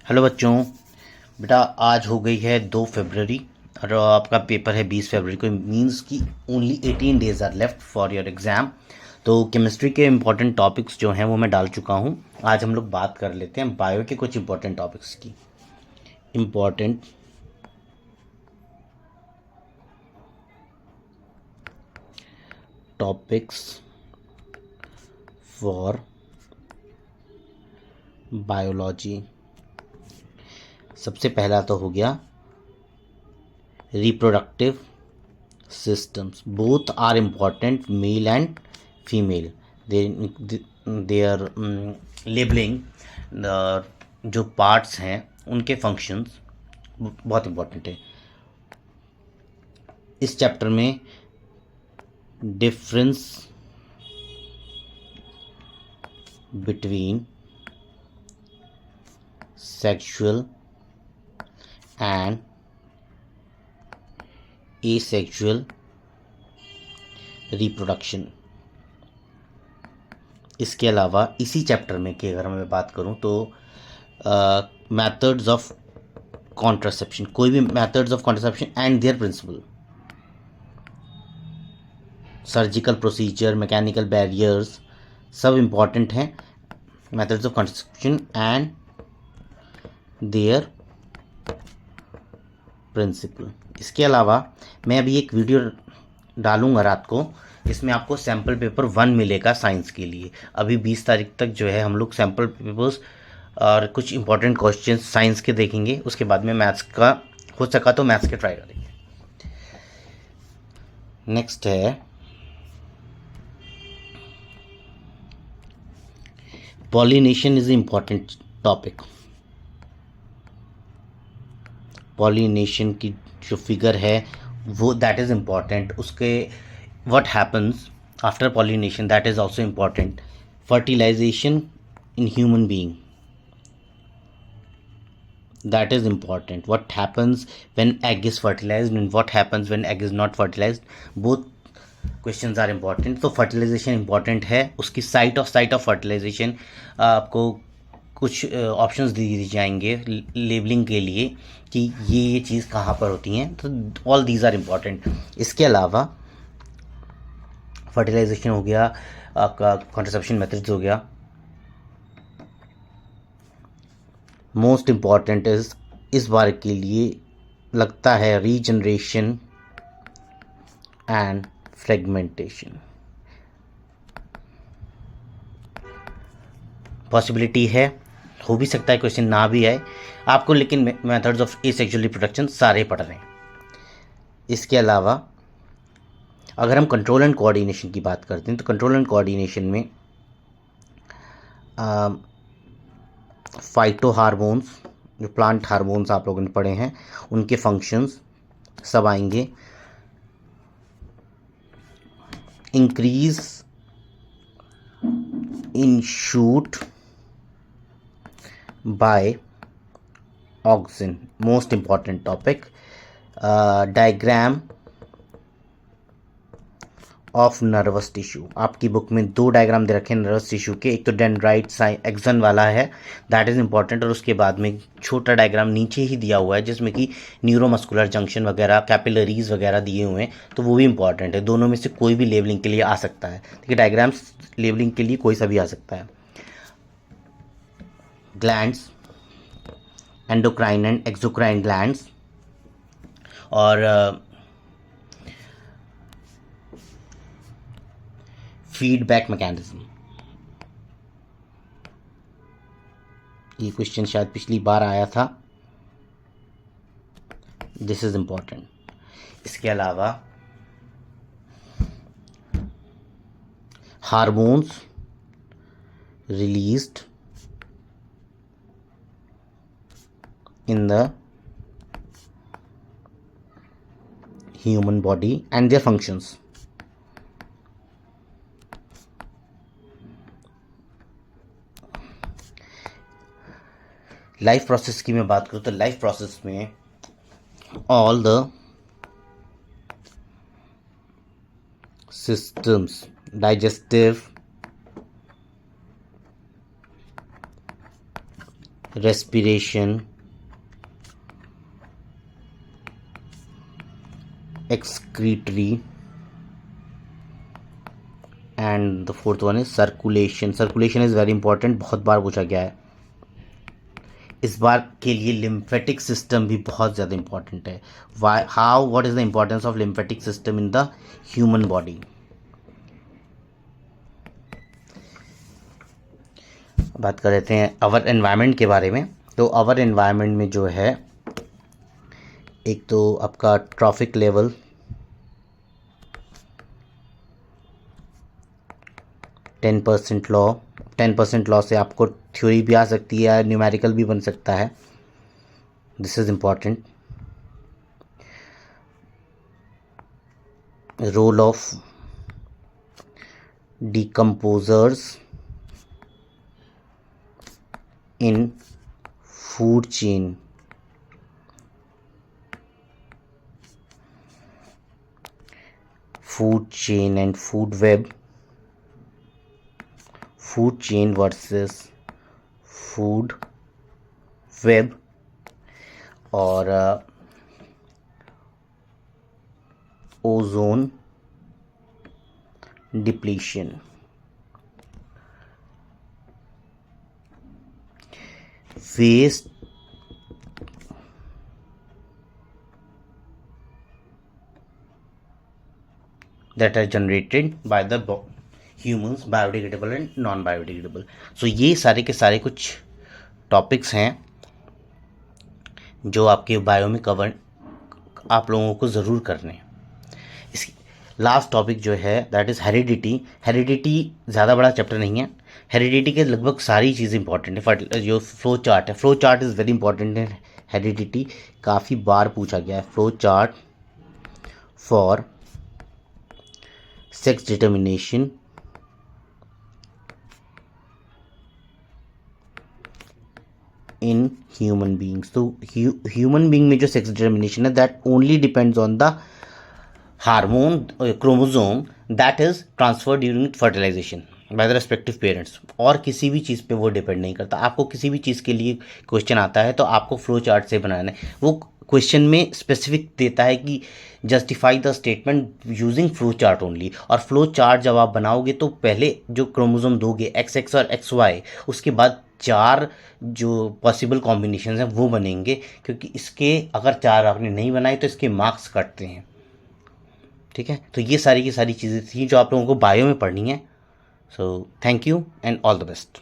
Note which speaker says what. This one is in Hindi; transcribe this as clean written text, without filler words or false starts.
Speaker 1: हेलो बच्चों। बेटा आज हो गई है 2 फरवरी और आपका पेपर है 20 फरवरी को। मीन्स कि only 18 days are left for your exam. तो केमिस्ट्री के इम्पॉर्टेंट टॉपिक्स जो हैं वो मैं डाल चुका हूँ। आज हम लोग बात कर लेते हैं बायो के कुछ इम्पॉर्टेंट टॉपिक्स की। Important topics for biology. सबसे पहला तो हो गया reproductive systems. Both are important, male and female. They are labeling the जो पार्ट्स हैं उनके फंक्शंस बहुत इम्पोर्टेंट है। इस चैप्टर में difference between sexual and asexual reproduction. इसके अलावा इसी चैप्टर में की अगर मैं बात करूं तो मेथड्स ऑफ कॉन्ट्रासेप्शन, कोई भी methods of contraception and their principle, surgical procedure, mechanical barriers, सब इम्पॉर्टेंट हैं। Methods of contraception and their principle. इसके अलावा मैं अभी एक वीडियो डालूंगा रात को, इसमें आपको सैम्पल पेपर 1 मिलेगा साइंस के लिए। अभी 20 तारीख तक जो है हम लोग सैम्पल पेपर्स और कुछ इंपॉर्टेंट क्वेश्चन साइंस के देखेंगे। उसके बाद में मैथ्स का हो सका तो मैथ्स के ट्राई करेंगे। नेक्स्ट है pollination is important topic. Pollination की जो फिगर है वो दैट इज़ इम्पॉर्टेंट। उसके what happens after pollination that is also important. Fertilisation in human being that is important. What happens when egg is fertilized and what happens when egg is not fertilized, both questions are important. तो फर्टिलाइजेशन इम्पॉर्टेंट है, उसकी साइट ऑफ फर्टिलाइजेशन आपको कुछ ऑप्शंस दे दिए जाएंगे लेबलिंग के लिए कि ये चीज़ कहाँ पर होती हैं। तो ऑल दीज आर इम्पॉर्टेंट। इसके अलावा फर्टिलाइजेशन हो गया, आपका कॉन्ट्रासेप्शन मेथड्स हो गया। मोस्ट इम्पॉर्टेंट इस बार के लिए लगता है रीजनरेशन एंड फ्रेगमेंटेशन। पॉसिबिलिटी है, हो भी सकता है क्वेश्चन ना भी आए आपको, लेकिन मेथड्स ऑफ एसेक्सुअल रिप्रोडक्शन सारे पढ़ रहे हैं। इसके अलावा अगर हम कंट्रोल एंड कोऑर्डिनेशन की बात करते हैं तो कंट्रोल एंड कोऑर्डिनेशन में फाइटो हार्मोन्स, जो प्लांट हार्मोन्स आप लोगों ने पढ़े हैं, उनके फंक्शंस सब आएंगे। Increase in shoot by auxin, most important topic. Diagram of nervous tissue, आपकी बुक में 2 डायग्राम दे रखे हैं नर्वस टिश्यू के। एक तो डेंड्राइट एक्सन वाला है, दैट इज़ इंपॉर्टेंट, और उसके बाद में छोटा डायग्राम नीचे ही दिया हुआ है जिसमें कि न्यूरोमस्कुलर जंक्शन वगैरह, कैपिलरीज वगैरह दिए हुए हैं, तो वो भी इंपॉर्टेंट है। दोनों में से कोई भी लेबलिंग के लिए आ सकता है। देखिए डायग्राम्स लेबलिंग के लिए कोई सा भी आ सकता है। Glands, endocrine and exocrine glands, और फीडबैक मैकेनिज्म। ये क्वेश्चन शायद पिछली बार आया था, दिस इज इंपॉर्टेंट। इसके अलावा hormones released in the human body and their functions. Life process की मैं बात करूँ तो लाइफ प्रोसेस में all the systems, digestive, respiration, excretory, and the fourth one is circulation. Circulation is very important, बहुत बार पूछा गया है। इस बार के लिए लिम्फेटिक सिस्टम भी बहुत ज़्यादा इंपॉर्टेंट है। What is the importance of lymphatic system in the human body. बात कर लेते हैं आवर एनवायरनमेंट के बारे में। तो आवर एनवायरनमेंट में जो है, एक तो आपका traffic level, ten percent law से आपको थ्योरी भी आ सकती है, न्यूमेरिकल भी बन सकता है। This is important. Role of decomposers in food chain, and food web, food chain versus food web, और ozone depletion. Waste that are generated by the humans, biodegradable and non biodegradable। सो ये सारे के सारे कुछ टॉपिक्स हैं जो आपके बायो में कवर आप लोगों को ज़रूर करने। इसकी लास्ट टॉपिक जो है दैट इज़ हेरिडिटी। हेरिडिटी ज़्यादा बड़ा चैप्टर नहीं है। हेरिडिटी के लगभग सारी चीज़ें इंपॉर्टेंट है। जो फ्लो चार्ट है, flow chart is very important है। हेरिडिटी काफ़ी बार पूछा गया है। Flow chart for sex determination in human beings. तो ह्यूमन बींग में जो सेक्स डिटर्मिनेशन है that only depends on the hormone chromosome that is transfer during fertilization by the respective parents, और किसी भी चीज़ पे वो डिपेंड नहीं करता। आपको किसी भी चीज़ के लिए क्वेश्चन आता है तो आपको फ्लो चार्ट से बनाना है। वो क्वेश्चन में स्पेसिफिक देता है कि justify the statement using flow chart only. और फ्लो चार्ट जब आप बनाओगे तो पहले जो क्रोमोसोम दोगे XX और XY, उसके बाद 4 जो पॉसिबल कॉम्बिनेशन हैं वो बनेंगे, क्योंकि इसके अगर 4 आपने नहीं बनाए तो इसके मार्क्स कटते हैं। ठीक है, तो ये सारी की सारी चीज़ें थी जो आप लोगों को बायो में पढ़नी है। So thank you and all the best.